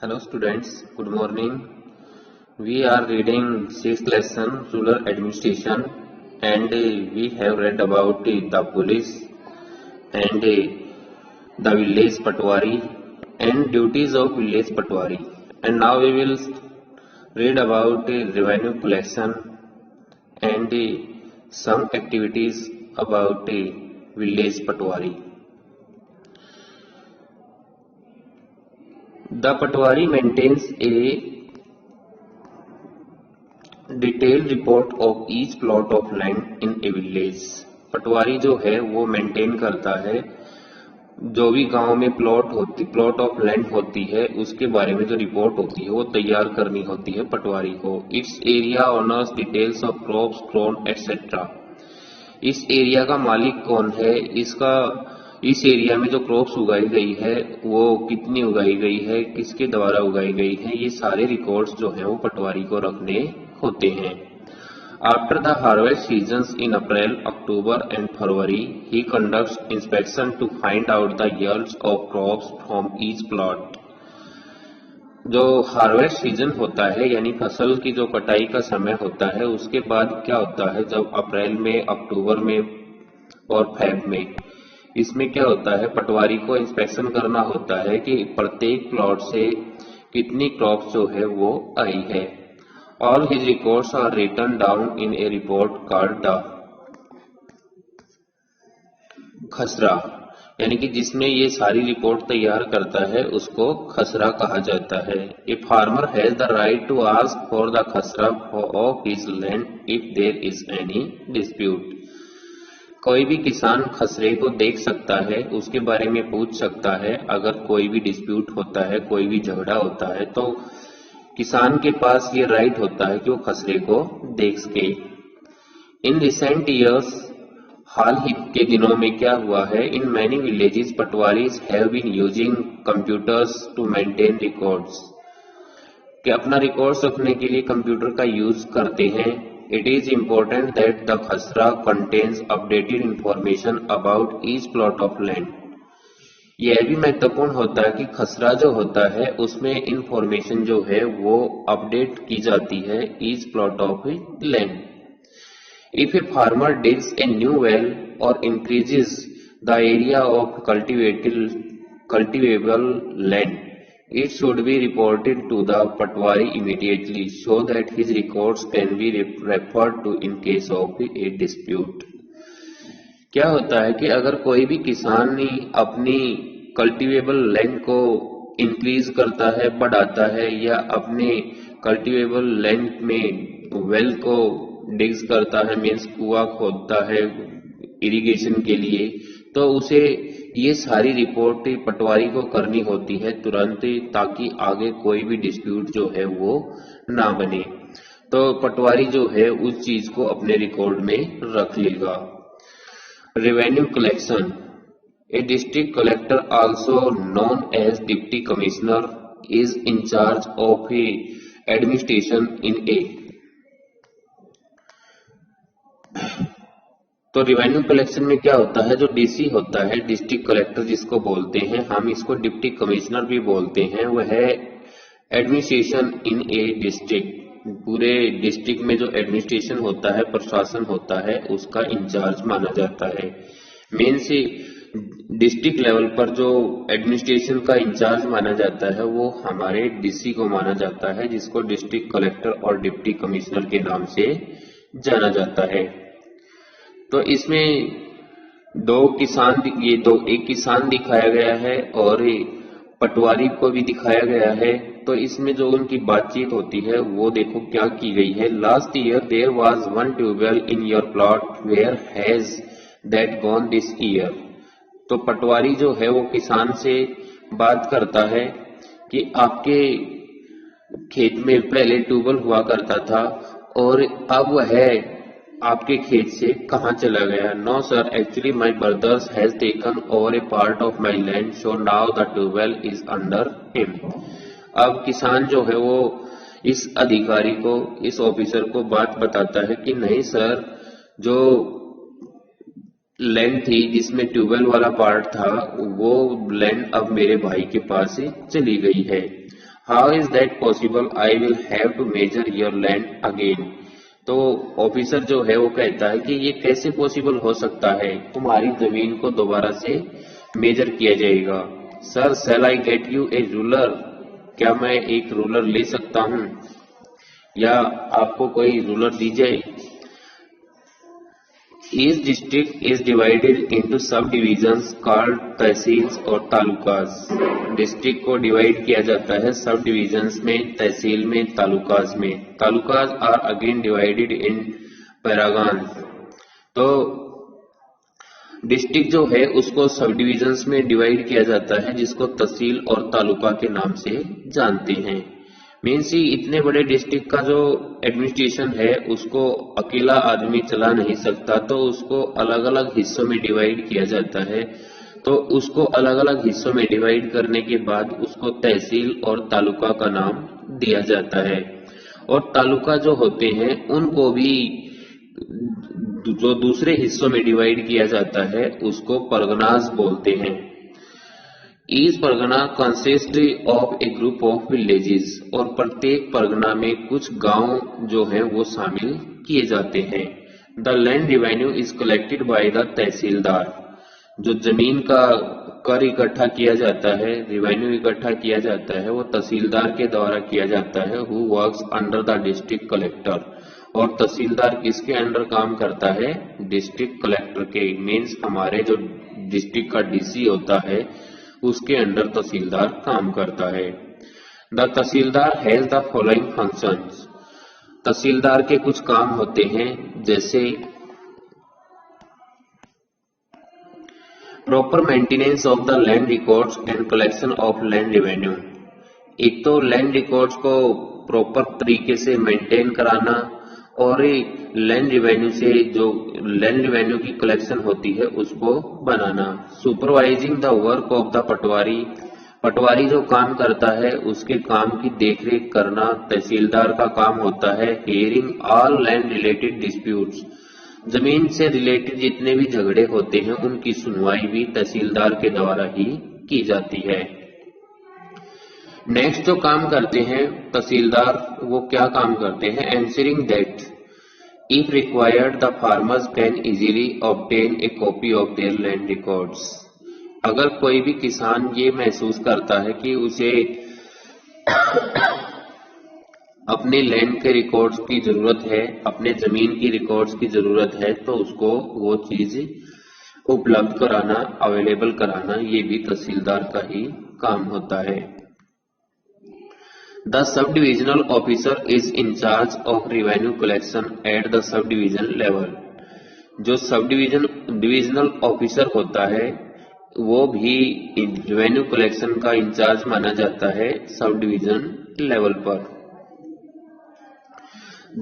Hello students, good morning. We are reading 6th lesson Rural Administration and we have read about the police and the village patwari and duties of village patwari. And now we will read about revenue collection and some activities about village patwari. The Patwari maintains a detailed report of each plot of land in a village. पटवारी जो है वो maintain करता है जो भी गांव में plot of land होती है उसके बारे में जो रिपोर्ट होती है वो तैयार करनी होती है पटवारी को. It's area honours details of crops grown etcetera. इस एरिया का मालिक कौन है, इस एरिया में जो क्रॉप्स उगाई गई है वो कितनी उगाई गई है, किसके द्वारा उगाई गई है, ये सारे रिकॉर्ड्स जो है वो पटवारी को रखने होते हैं. After the harvest seasons in April, October and February he conducts inspection to find out the yields of crops from each plot. जो हार्वेस्ट सीजन होता है यानी फसल की जो कटाई का समय होता है उसके बाद क्या होता है, जब अप्रैल में, अक्टूबर में और फेब में, इसमें क्या होता है पटवारी को इंस्पेक्शन करना होता है कि प्रत्येक प्लॉट से कितनी क्रॉप्स जो है वो आई है. All his records are written down in a report called the khasra, यानी कि जिसमें ये सारी रिपोर्ट तैयार करता है उसको खसरा कहा जाता है. A farmer has the right to ask for the khasra of his land if there is any dispute. कोई भी किसान खसरे को देख सकता है, उसके बारे में पूछ सकता है. अगर कोई भी डिस्प्यूट होता है, कोई भी झगड़ा होता है तो किसान के पास ये राइट होता है कि वो खसरे को देख सके. इन रिसेंट ईयर्स, हाल ही के दिनों में क्या हुआ है, in many villages patwaris have been using computers to maintain records, कि अपना रिकॉर्ड्स रखने के लिए कंप्यूटर का यूज करते हैं. It is important that the khasra contains updated information about each plot of land. यह भी महत्वपूर्ण होता है कि खसरा जो होता है उसमें इंफॉर्मेशन जो है वो अपडेट की जाती है each plot of land. If a farmer digs a new well or increases the area of cultivable land, it should be reported to the patwari immediately so that his records can be referred to in case of a dispute. क्या होता है कि अगर कोई भी किसान अपनी cultivable land को इंक्रीज करता है, बढ़ाता है, या अपने कल्टीवेबल लैंड में वेल को डिग्स करता है, मीन्स कुआं खोदता है इरिगेशन के लिए, तो उसे ये सारी रिपोर्ट पटवारी को करनी होती है तुरंत, ताकि आगे कोई भी डिस्प्यूट जो है वो ना बने. तो पटवारी जो है उस चीज को अपने रिकॉर्ड में रख लेगा. Revenue collection. A district collector also known as deputy commissioner is in charge of administration in a. तो रिवेन्यू कलेक्शन में क्या होता है, जो डीसी होता है, डिस्ट्रिक्ट कलेक्टर जिसको बोलते हैं, हम इसको डिप्टी कमिश्नर भी बोलते हैं, वह एडमिनिस्ट्रेशन इन ए डिस्ट्रिक्ट, पूरे डिस्ट्रिक्ट में जो एडमिनिस्ट्रेशन होता है, प्रशासन होता है, उसका इंचार्ज माना जाता है. मीन्स डिस्ट्रिक्ट लेवल पर जो एडमिनिस्ट्रेशन का इंचार्ज माना जाता है वो हमारे डीसी को माना जाता है, जिसको डिस्ट्रिक्ट कलेक्टर और डिप्टी कमिश्नर के नाम से जाना जाता है. तो इसमें एक किसान दिखाया गया है और पटवारी को भी दिखाया गया है. तो इसमें जो उनकी बातचीत होती है वो देखो क्या की गई है. Last year there was one tubewell in your plot, where has that gone this year. तो पटवारी जो है वो किसान से बात करता है कि आपके खेत में पहले ट्यूबवेल हुआ करता था और अब वह आपके खेत से कहाँ चला गया. No sir, actually my brothers has taken over a part of my land, so now the tubewell is under him. अब किसान जो है वो इस अधिकारी को, इस ऑफिसर को बात बताता है कि नहीं सर, जो लैंड थी जिसमें ट्यूबवेल वाला पार्ट था वो लैंड अब मेरे भाई के पास चली गई है. How is that possible, I will have to measure your land again. तो ऑफिसर जो है वो कहता है कि ये कैसे पॉसिबल हो सकता है, तुम्हारी जमीन को दोबारा से मेजर किया जाएगा। Sir shall I get you a ruler, क्या मैं एक रूलर ले सकता हूँ, या आपको कोई रूलर दी जाए। Each district is divided into subdivisions called tehsils और तालुकास। डिस्ट्रिक्ट को डिवाइड किया जाता है सब डिविजन्स में, तहसील में, तालुकास में। तालुकास आर अगेन डिवाइडेड इन पैरागान्स। तो डिस्ट्रिक्ट जो है उसको सब डिविजन्स में डिवाइड किया जाता है, जिसको तहसील और तालुका के नाम से जानते हैं। मीन्स इतने बड़े डिस्ट्रिक्ट का जो एडमिनिस्ट्रेशन है उसको अकेला आदमी चला नहीं सकता, तो उसको अलग अलग हिस्सों में डिवाइड किया जाता है। तो उसको अलग अलग हिस्सों में डिवाइड करने के बाद उसको तहसील और तालुका का नाम दिया जाता है। और तालुका जो होते हैं उनको भी जो दूसरे हिस्सों में डिवाइड किया जाता है उसको परगनास बोलते हैं। Each Pargana consist of A group of villages, और प्रत्येक परगना में कुछ गांव जो है वो शामिल किए जाते हैं। The land revenue is collected by the tehsildar, जो जमीन का कर इकट्ठा किया जाता है, रेवेन्यू इकट्ठा किया जाता है, वो तहसीलदार के द्वारा किया जाता है। Who works under the district collector, और तहसीलदार किसके अंडर काम करता है, डिस्ट्रिक्ट कलेक्टर के। मीन्स हमारे जो डिस्ट्रिक्ट का डीसी होता है उसके अंडर तहसीलदार काम करता है। The tehsildar has the following functions, tehsildar के कुछ काम होते हैं, जैसे proper maintenance of the land records and collection of land revenue. एक तो लैंड रिकॉर्ड्स को प्रॉपर तरीके से मेंटेन कराना, और लैंड रेवेन्यू से जो लैंड रेवेन्यू की कलेक्शन होती है उसको बनाना। Supervising the work of the patwari, patwari जो काम करता है उसके काम की देखरेख करना तहसीलदार का काम होता है। Hearing all land related disputes, जमीन से रिलेटेड जितने भी झगड़े होते हैं उनकी सुनवाई भी तहसीलदार के द्वारा ही की जाती है। नेक्स्ट जो काम करते हैं तहसीलदार, वो क्या काम करते हैं, answering that if required the farmers can easily obtain a copy of their land records. अगर कोई भी किसान ये महसूस करता है कि उसे अपने लैंड के रिकॉर्ड्स की जरूरत है, अपने जमीन की रिकॉर्ड्स की जरूरत है, तो उसको वो चीज उपलब्ध कराना, अवेलेबल कराना, ये भी तहसीलदार का ही काम होता है। The subdivisional officer is in charge of revenue collection at the subdivision level. जो डिविजनल ऑफिसर होता है वो भी रेवेन्यू कलेक्शन का इंचार्ज माना जाता है सब डिविजन लेवल पर।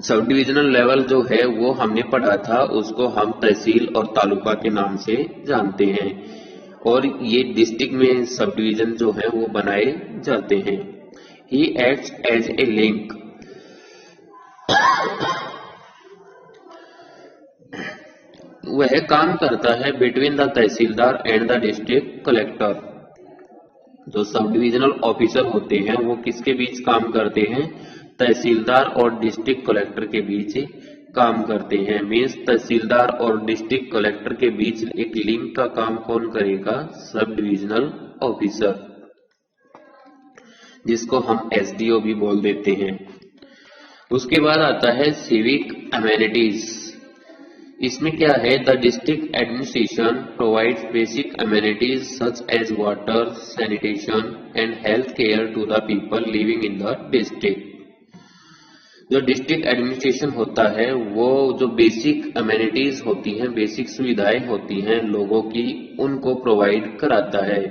सब डिविजनल लेवल जो है वो हमने पढ़ा था, उसको हम तहसील और तालुका के नाम से जानते हैं, और ये डिस्ट्रिक्ट में सब डिविजन जो है वो बनाए जाते हैं। He acts as a link, वह काम करता है between the tehsildar and the district collector. जो सब डिविजनल ऑफिसर होते हैं वो किसके बीच काम करते हैं, तहसीलदार और डिस्ट्रिक्ट कलेक्टर के बीच काम करते हैं। मीन्स तहसीलदार और डिस्ट्रिक्ट कलेक्टर के बीच एक लिंक का काम कौन करेगा, सब डिविजनल ऑफिसर, जिसको हम एसडीओ भी बोल देते हैं। उसके बाद आता है सिविक अमेनिटीज। इसमें क्या है, the district administration provides basic amenities such as water, sanitation and health care to the people living in the district. जो डिस्ट्रिक्ट एडमिनिस्ट्रेशन होता है वो जो बेसिक अमेनिटीज होती हैं, बेसिक सुविधाएं होती हैं लोगों की, उनको प्रोवाइड कराता है।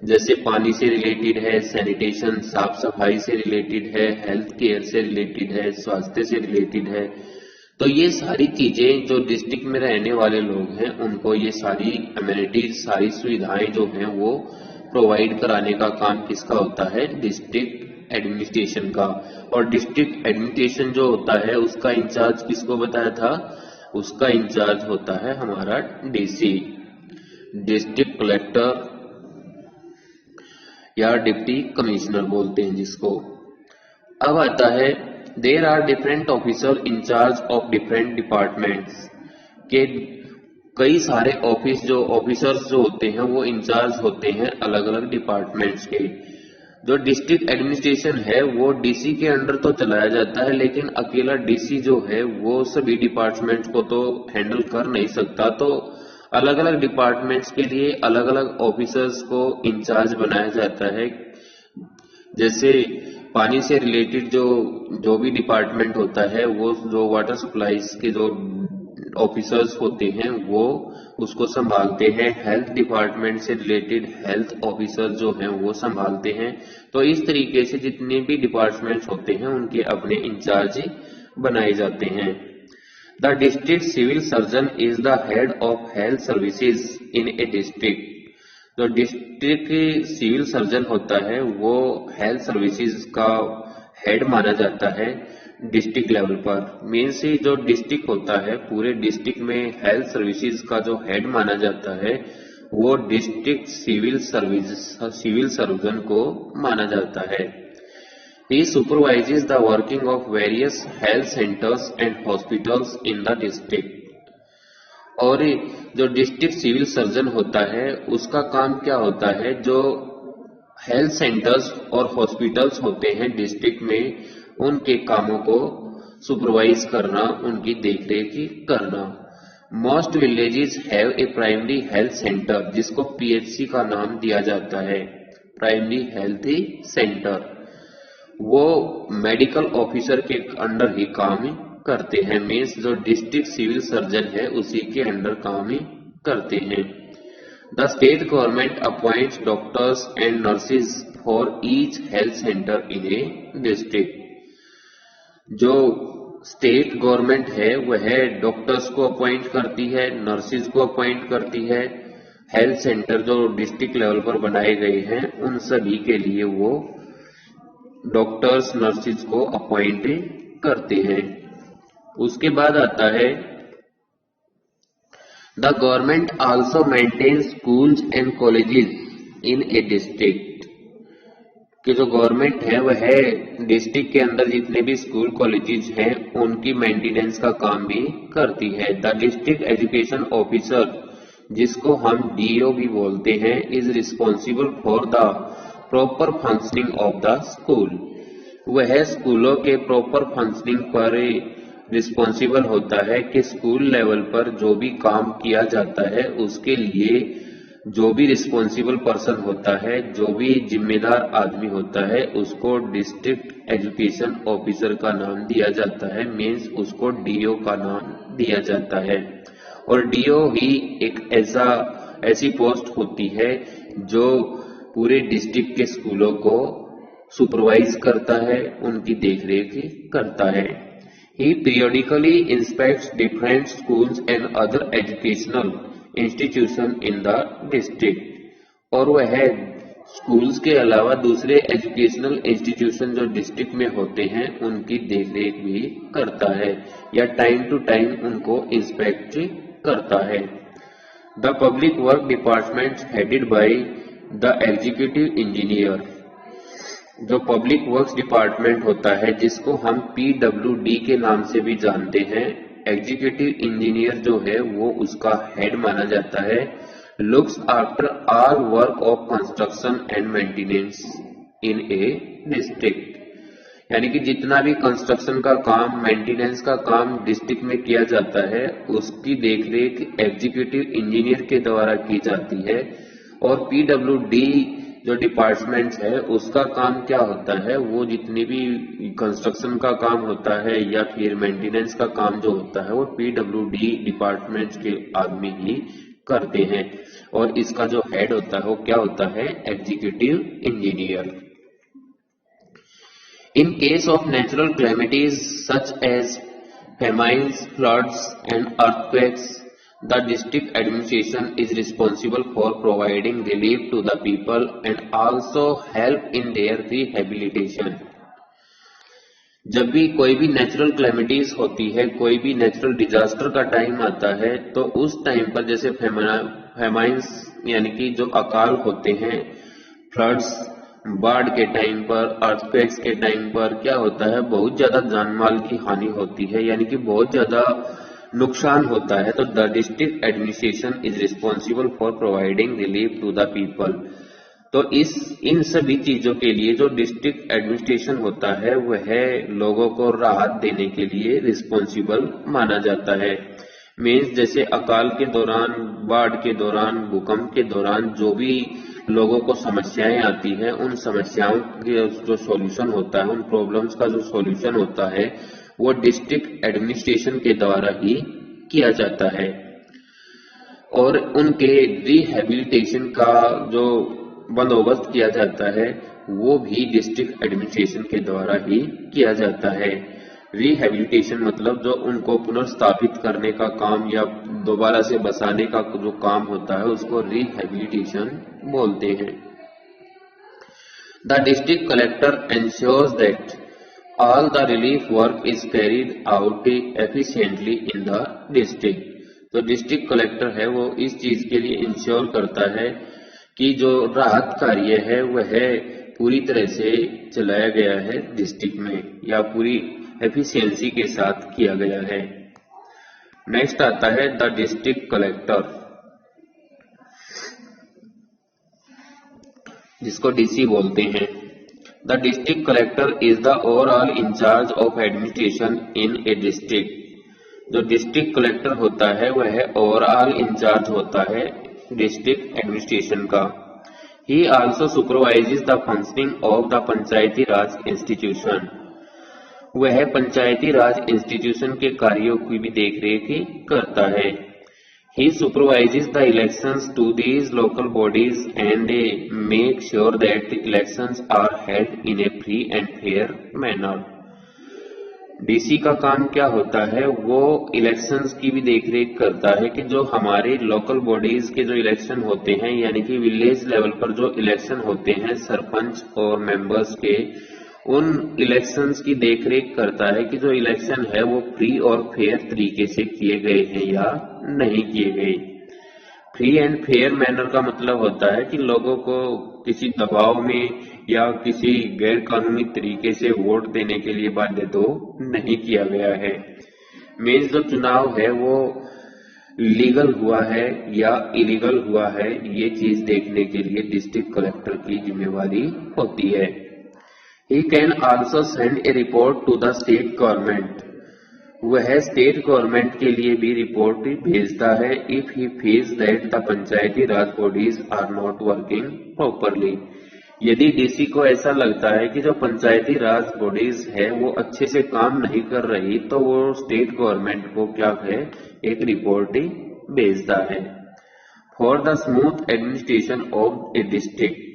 जैसे पानी से रिलेटेड है, सैनिटेशन साफ सफाई से रिलेटेड है, हेल्थ केयर से रिलेटेड है, स्वास्थ्य से रिलेटेड है। तो ये सारी चीजें जो डिस्ट्रिक्ट में रहने वाले लोग हैं उनको ये सारी अमेनिटीज, सारी सुविधाएं जो हैं वो प्रोवाइड कराने का काम किसका होता है, डिस्ट्रिक्ट एडमिनिस्ट्रेशन का। और डिस्ट्रिक्ट एडमिनिस्ट्रेशन जो होता है उसका इंचार्ज किसको बताया था, उसका इंचार्ज होता है हमारा डीसी, डिस्ट्रिक्ट कलेक्टर या डिप्टी कमिश्नर बोलते हैं जिसको। अब आता है there are different officer incharge of different departments के कई सारे ऑफिसर्स जो होते हैं वो इंचार्ज होते हैं अलग अलग डिपार्टमेंट्स के। जो डिस्ट्रिक्ट एडमिनिस्ट्रेशन है वो डीसी के अंडर तो चलाया जाता है, लेकिन अकेला डीसी जो है वो सभी डिपार्टमेंट्स को तो हैंडल कर नहीं सकता, तो अलग अलग डिपार्टमेंट्स के लिए अलग अलग ऑफिसर्स को इंचार्ज बनाया जाता है। जैसे पानी से रिलेटेड जो भी डिपार्टमेंट होता है वो जो वाटर सप्लाईज के जो ऑफिसर्स होते हैं वो उसको संभालते हैं। हेल्थ डिपार्टमेंट से रिलेटेड हेल्थ ऑफिसर जो हैं वो संभालते हैं। तो इस तरीके से जितने भी डिपार्टमेंट्स होते हैं उनके अपने इंचार्ज बनाए जाते हैं। The district civil surgeon is the head of health services in a district. जो डिस्ट्रिक्ट सिविल सर्जन होता है वो हेल्थ सर्विसेज का हेड माना जाता है डिस्ट्रिक्ट लेवल पर। मेन से जो डिस्ट्रिक्ट होता है पूरे डिस्ट्रिक्ट में हेल्थ सर्विसेज का जो हेड माना जाता है वो डिस्ट्रिक्ट सिविल सर्जन को माना जाता है। He supervises the working of various health centers and hospitals in the district। और जो डिस्ट्रिक्ट सिविल सर्जन होता है उसका काम क्या होता है, जो हेल्थ सेंटर्स और हॉस्पिटल्स होते हैं डिस्ट्रिक्ट में उनके कामों को सुपरवाइज करना, उनकी देखरेख करना। Most villages have a primary health centre, जिसको पीएचसी का नाम दिया जाता है, प्राइमरी हेल्थ सेंटर। वो मेडिकल ऑफिसर के अंडर ही काम करते हैं। मीन्स जो डिस्ट्रिक्ट सिविल सर्जन है उसी के अंडर काम करते हैं। The state government appoints doctors and nurses for each health centre in a district. जो स्टेट गवर्नमेंट है वह डॉक्टर्स को अपॉइंट करती है, नर्सेज को अपॉइंट करती है। हेल्थ सेंटर जो डिस्ट्रिक्ट लेवल पर बनाए गए हैं उन सभी के लिए वो डॉक्टर्स नर्सेज को अपॉइंट करते हैं। उसके बाद आता है the government also maintain schools and colleges in a district. कि जो गवर्नमेंट है वह डिस्ट्रिक्ट के अंदर जितने भी स्कूल कॉलेजेस हैं उनकी मेंटेनेंस का काम भी करती है। द डिस्ट्रिक्ट एजुकेशन ऑफिसर, जिसको हम डीओ भी बोलते हैं, is responsible for the proper functioning of the school. वह स्कूलों के प्रॉपर फंक्शनिंग पर रिस्पॉन्सिबल होता है कि स्कूल लेवल पर जो भी काम किया जाता है उसके लिए जो भी रिस्पॉन्सिबल पर्सन होता है, जो भी जिम्मेदार आदमी होता है, उसको डिस्ट्रिक्ट एजुकेशन ऑफिसर का नाम दिया जाता है। मीन्स उसको डीओ का नाम दिया जाता है। और डीओ ही एक ऐसी पोस्ट होती है जो पूरे डिस्ट्रिक्ट के स्कूलों को सुपरवाइज करता है, उनकी देखरेख करता है। He periodically inspects different schools and other educational institutions in the district। और वह स्कूल्स के अलावा दूसरे एजुकेशनल इंस्टीट्यूशन जो डिस्ट्रिक्ट में होते हैं उनकी देखरेख भी करता है या टाइम टू टाइम उनको इंस्पेक्ट करता है। The public work department headed by the executive engineer. जो पब्लिक वर्क्स डिपार्टमेंट होता है जिसको हम पीडब्ल्यूडी के नाम से भी जानते हैं, एग्जीक्यूटिव इंजीनियर जो है वो उसका हेड माना जाता है। Looks after all work of construction and maintenance in a district. यानी कि जितना भी कंस्ट्रक्शन का काम, मेंटेनेंस का काम डिस्ट्रिक्ट में किया जाता है उसकी देखरेख एग्जीक्यूटिव इंजीनियर के द्वारा की जाती है। और पीडब्ल्यूडी जो डिपार्टमेंट है उसका काम क्या होता है, वो जितने भी कंस्ट्रक्शन का काम होता है या फिर मेंटेनेंस का काम जो होता है वो पीडब्ल्यूडी डिपार्टमेंट के आदमी ही करते हैं। और इसका जो हेड होता है वो क्या होता है, executive engineer. In case of natural calamities such as famines, floods and earthquakes, the district administration is responsible for providing relief to the people and also help in their rehabilitation। जब भी कोई भी नेचुरल कैलेमिटीज होती है, कोई भी natural disaster का time आता है, तो उस टाइम पर जैसे फेमाइन्स यानी कि जो अकाल होते हैं, फ्लड्स बाढ़ के टाइम पर, अर्थक्वेक्स के टाइम पर क्या होता है, बहुत ज्यादा जान माल की हानि होती है, यानी कि बहुत ज्यादा नुकसान होता है। तो the district administration is responsible for providing relief to the people. तो इन सभी चीजों के लिए जो डिस्ट्रिक्ट एडमिनिस्ट्रेशन होता है वह लोगों को राहत देने के लिए रिस्पॉन्सिबल माना जाता है। मीन्स जैसे अकाल के दौरान, बाढ़ के दौरान, भूकंप के दौरान जो भी लोगों को समस्याएं आती हैं, उन समस्याओं के जो सॉल्यूशन होता है, उन प्रॉब्लम्स का जो सॉल्यूशन होता है वो डिस्ट्रिक्ट एडमिनिस्ट्रेशन के द्वारा ही किया जाता है। और उनके रिहेबिलिटेशन का जो बंदोबस्त किया जाता है वो भी डिस्ट्रिक्ट एडमिनिस्ट्रेशन के द्वारा ही किया जाता है। रिहेबिलिटेशन मतलब जो उनको पुनर्स्थापित करने का काम या दोबारा से बसाने का जो काम होता है उसको रिहेबिलिटेशन बोलते हैं। The district collector ensures that all the relief work is carried out efficiently in the district. तो डिस्ट्रिक्ट कलेक्टर है वो इस चीज के लिए इंश्योर करता है कि जो राहत कार्य है वह पूरी तरह से चलाया गया है डिस्ट्रिक्ट में, या पूरी एफिशिएंसी के साथ किया गया है। नेक्स्ट आता है द डिस्ट्रिक्ट कलेक्टर, जिसको डीसी बोलते हैं। The district collector is the overall incharge of administration in a district. जो डिस्ट्रिक्ट कलेक्टर होता है वह ओवरऑल इंचार्ज होता है डिस्ट्रिक्ट एडमिनिस्ट्रेशन का। ही also supervises the functioning of the panchayati Raj institution. वह पंचायती राज इंस्टीट्यूशन के कार्यों की भी देखरेख करता है। He supervises the elections to these local bodies and make sure that the elections are held in a free and fair manner. DC का काम क्या होता है, वो इलेक्शंस की भी देखरेख करता है कि जो हमारे लोकल बॉडीज के जो इलेक्शन होते हैं, यानी कि विलेज लेवल पर जो इलेक्शन होते हैं सरपंच और मेंबर्स के, उन इलेक्शंस की देखरेख करता है कि जो इलेक्शन है वो फ्री और फेयर तरीके से किए गए हैं या नहीं किए गए। फ्री एंड फेयर मैनर का मतलब होता है कि लोगों को किसी दबाव में या किसी गैर कानूनी तरीके से वोट देने के लिए बाध्य तो नहीं किया गया है। मीन्स जो चुनाव है वो लीगल हुआ है या इलीगल हुआ है, ये चीज देखने के लिए डिस्ट्रिक्ट कलेक्टर की जिम्मेवारी होती है। He can also send a report to the state government. वह स्टेट गवर्नमेंट के लिए भी रिपोर्ट भेजता है if he feels that the panchayati raj bodies are not working properly. यदि डीसी को ऐसा लगता है कि जो पंचायती राज बॉडीज है वो अच्छे से काम नहीं कर रही, तो वो स्टेट गवर्नमेंट को क्या है, एक रिपोर्ट भेजता है। For the smooth administration of a district,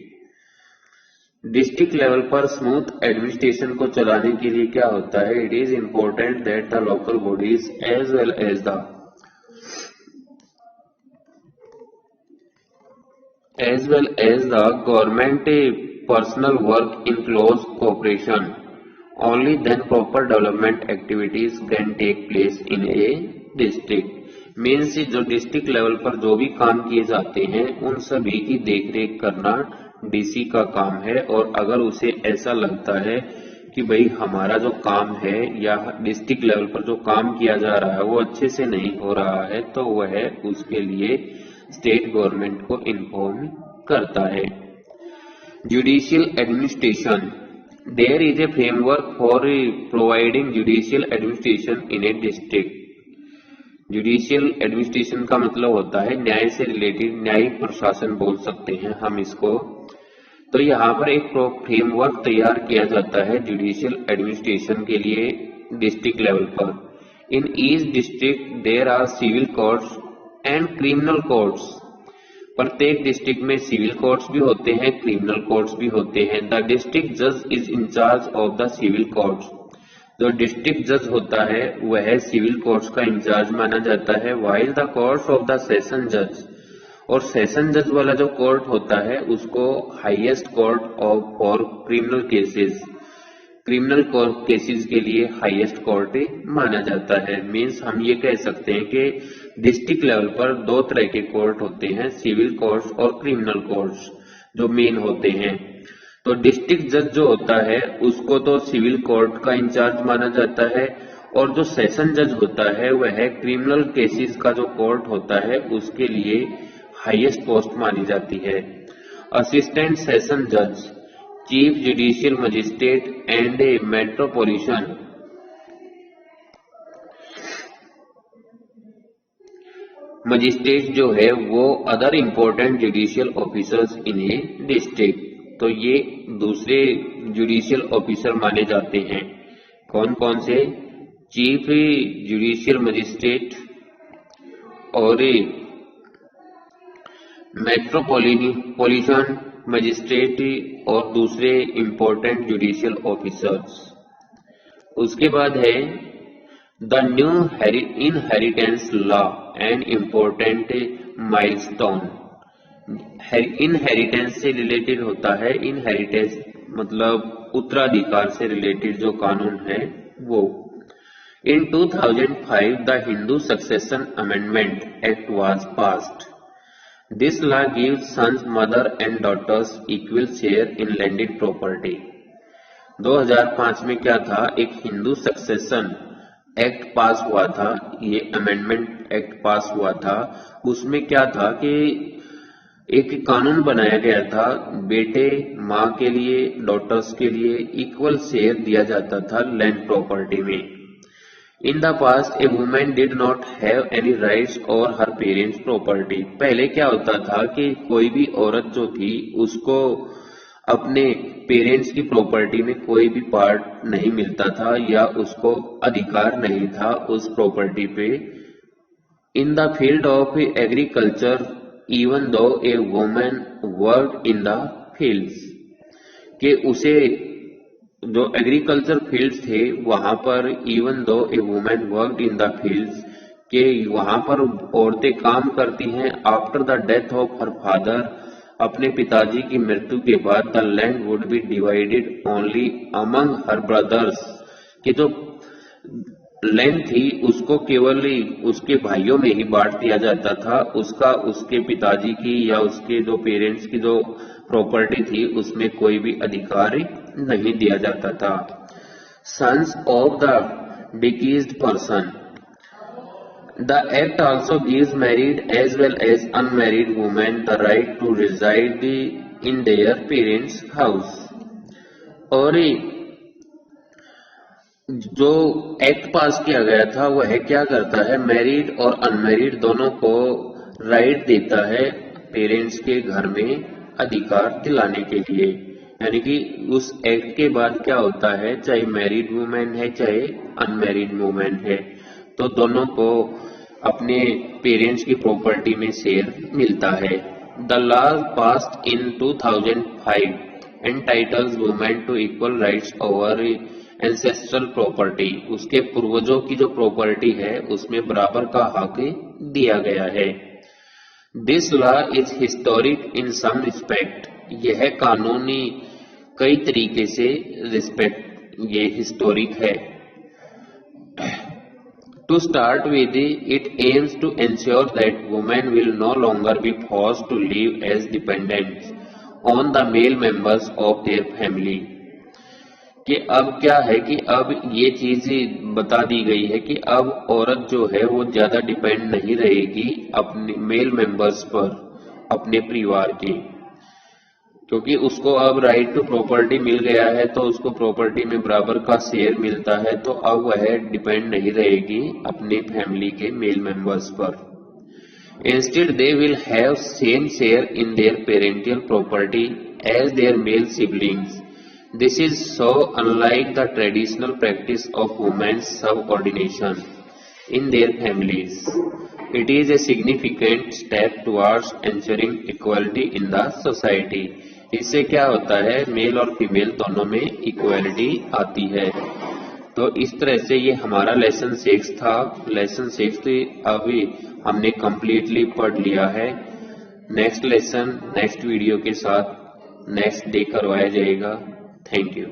district level पर स्मूथ एडमिनिस्ट्रेशन को चलाने के लिए क्या होता है, it is important that the local bodies as well as the government personal work in close cooperation. Only then proper development activities can take place in a district. Means जो district level पर जो भी काम किए जाते हैं उन सभी की देखरेख करना डीसी का काम है। और अगर उसे ऐसा लगता है कि भाई हमारा जो काम है या डिस्ट्रिक्ट लेवल पर जो काम किया जा रहा है वो अच्छे से नहीं हो रहा है, तो वह उसके लिए स्टेट गवर्नमेंट को इन्फॉर्म करता है। Judicial administration, there is a framework for providing judicial administration in a district. Judicial administration का मतलब होता है न्याय से रिलेटेड, न्यायिक प्रशासन बोल सकते हैं हम इसको। तो यहाँ पर एक फ्रेमवर्क तैयार किया जाता है जुडिशियल एडमिनिस्ट्रेशन के लिए डिस्ट्रिक्ट लेवल पर। In each district there are civil courts and criminal courts. प्रत्येक डिस्ट्रिक्ट में सिविल कोर्ट्स भी होते हैं, क्रिमिनल कोर्ट्स भी होते हैं। द डिस्ट्रिक्ट जज is incharge of the civil courts. जो डिस्ट्रिक्ट जज होता है वह सिविल कोर्ट्स का इंचार्ज माना जाता है। While the courts of the session जज, और सेशन जज वाला जो कोर्ट होता है उसको highest court of for criminal cases, criminal cases के लिए हाईएस्ट कोर्ट माना जाता है। मींस हम ये कह सकते हैं कि डिस्ट्रिक्ट लेवल पर दो तरह के कोर्ट होते हैं, सिविल कोर्ट्स और क्रिमिनल कोर्ट्स जो मेन होते हैं। तो डिस्ट्रिक्ट जज जो होता है उसको तो सिविल कोर्ट का इंचार्ज माना जाता है, और जो सेशन जज होता है वह क्रिमिनल केसेस का जो कोर्ट होता है उसके लिए हाईएस्ट पोस्ट मानी जाती है। असिस्टेंट सेशन जज, chief judicial magistrate and A metropolitan magistrate जो है वो other important judicial officers in a district. तो ये दूसरे जुडिशियल ऑफिसर माने जाते हैं। कौन कौन से? चीफ जुडिशियल मजिस्ट्रेट और मेट्रोपॉलिटन मजिस्ट्रेट और दूसरे इंपॉर्टेंट जुडिशियल ऑफिसर्स। उसके बाद है the new inheritance law and important milestone. Inheritance से रिलेटेड होता है, इनहेरिटेंस मतलब उत्तराधिकार से रिलेटेड जो कानून है वो। In 2005 the Hindu succession amendment act was passed. This law gives sons, mother and daughters equal share in landed property. 2005 में क्या था, एक हिंदू सक्सेशन एक्ट पास हुआ था, ये अमेंडमेंट एक्ट पास हुआ था। उसमें क्या था कि एक कानून बनाया गया था, बेटे माँ के लिए, डॉटर्स के लिए इक्वल शेयर दिया जाता था लैंड प्रॉपर्टी में। In the past A women did not have any rights और हर पेरेंट्स प्रॉपर्टी। पहले क्या होता था कि कोई भी औरत जो थी उसको अपने पेरेंट्स की प्रॉपर्टी में कोई भी पार्ट नहीं मिलता था या उसको अधिकार नहीं था उस प्रॉपर्टी पे। In the field of agriculture even though A women work in the fields, कि उसे जो एग्रीकल्चर फील्ड्स थे वहां पर even though A women work in the fields, के वहां पर औरतें काम करती हैं। After the death of her father, अपने पिताजी की मृत्यु के बाद, the land would be divided only among her brothers, कि जो लैंड थी उसको केवल उसके भाइयों में ही बांट दिया जाता था। उसका उसके पिताजी की या उसके जो पेरेंट्स की जो प्रॉपर्टी थी उसमें कोई भी अधिकार नहीं दिया जाता था। Sons of the deceased person, the act also gives married as well as unmarried women the right to reside in their parents' house। और जो एक्ट पास किया गया था वह क्या करता है, मैरिड और अनमैरिड दोनों को राइट देता है पेरेंट्स के घर में अधिकार दिलाने के लिए। यानी कि उस एक्ट के बाद क्या होता है, चाहे मैरिड वुमेन है चाहे अनमैरिड वुमेन है, तो दोनों को अपने पेरेंट्स की प्रॉपर्टी में शेयर मिलता है। The law passed in 2005 entitles women to equal rights over ancestral property. उसके पूर्वजों की जो प्रॉपर्टी है उसमें बराबर का हक दिया गया है। This law is historic in some respect. यह कानूनी कई तरीके से रिस्पेक्ट ये हिस्टोरिक है। To start with, it aims to ensure that women will no longer be forced to live as dependents on the male members of their family। कि अब क्या है कि अब ये चीज बता दी गई है कि अब औरत जो है वो ज्यादा डिपेंड नहीं रहेगी अपने मेल मेंबर्स पर, अपने परिवार के, क्योंकि उसको अब राइट टू प्रॉपर्टी मिल गया है तो उसको प्रॉपर्टी में बराबर का शेयर मिलता है, तो अब वह डिपेंड नहीं रहेगी अपने फैमिली के मेल मेंबर्स पर। Instead they will have same share in their parental property as their male siblings. This is so unlike the traditional practice of women's subordination in their families. It is a significant step towards ensuring equality in the society. इससे क्या होता है, mail और female दोनों में equality आती है। तो इस तरह से ये हमारा लेसन 6 था। लेसन 6 अभी हमने कंप्लीटली पढ़ लिया है। नेक्स्ट लेसन नेक्स्ट वीडियो के साथ नेक्स्ट डे करवाया जाएगा। Thank you.